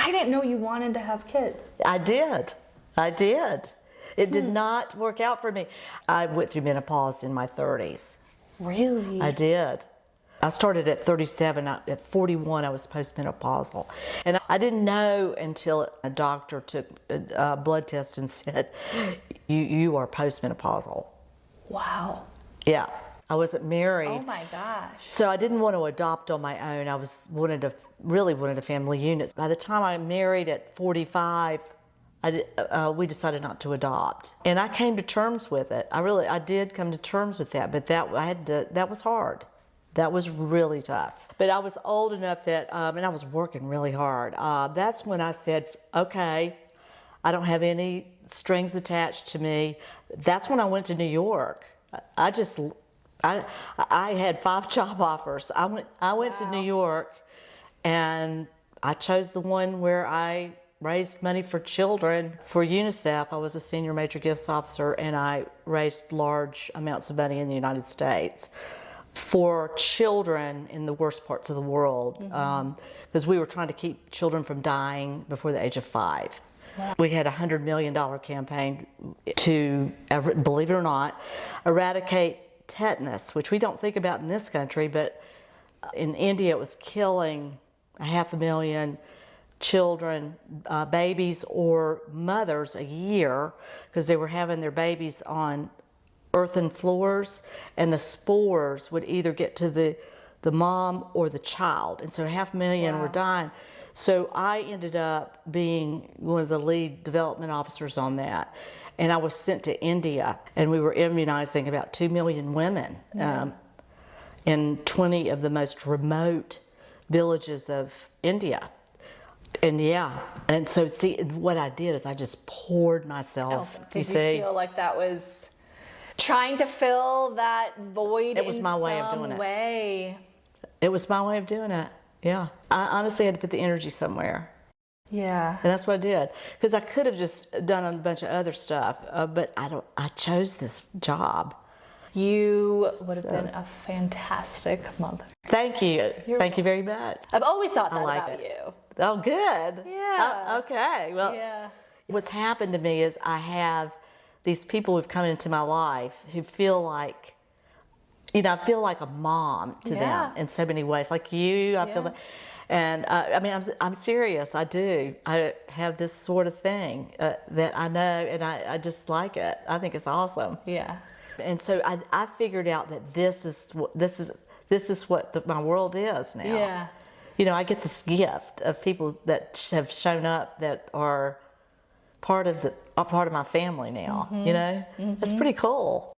I didn't know you wanted to have kids. I did. It did not work out for me. I went through menopause in my 30s. Really? I did. I started at 37. At 41, I was postmenopausal. And I didn't know until a doctor took a blood test and said, you are postmenopausal. Wow. Yeah. I wasn't married. Oh my gosh. So I didn't want to adopt on my own. I really wanted a family unit. By the time I married at 45, we decided not to adopt. And I came to terms with it. I did come to terms with that, but that was hard. That was really tough. But I was old enough that, and I was working really hard. That's when I said, okay, I don't have any strings attached to me. That's when I went to New York. I had 5 job offers. I went Wow. to New York, and I chose the one where I raised money for children for UNICEF. I was a senior major gifts officer, and I raised large amounts of money in the United States for children in the worst parts of the world, because we were trying to keep children from dying before the age of 5. Wow. We had a $100 million campaign to, believe it or not, eradicate tetanus, which we don't think about in this country, but in India it was killing 500,000 children, babies or mothers a year, because they were having their babies on earthen floors, and the spores would either get to the mom or the child, and so 500,000 were dying. So I ended up being one of the lead development officers on that, and I was sent to India, and we were immunizing about 2 million women in 20 of the most remote villages of India. And so see, what I did is I just poured myself. Did you feel like that was trying to fill that void? It was my way of doing it. It was my way of doing it. Yeah. I honestly had to put the energy somewhere. Yeah. And that's what I did. Because I could have just done a bunch of other stuff, but I chose this job. You would have been a fantastic mother. Thank you. Thank you very much. I've always thought that like about it. you. Oh, good. Yeah. Okay. Well, what's happened to me is I have these people who've come into my life who feel like, I feel like a mom to them in so many ways. Like you, I feel that. And I mean, I'm serious. I do. I have this sort of thing that I know, and I just like it. I think it's awesome. Yeah. And so I figured out that this is what my world is now. Yeah. I get this gift of people that have shown up that are part of my family now. That's pretty cool.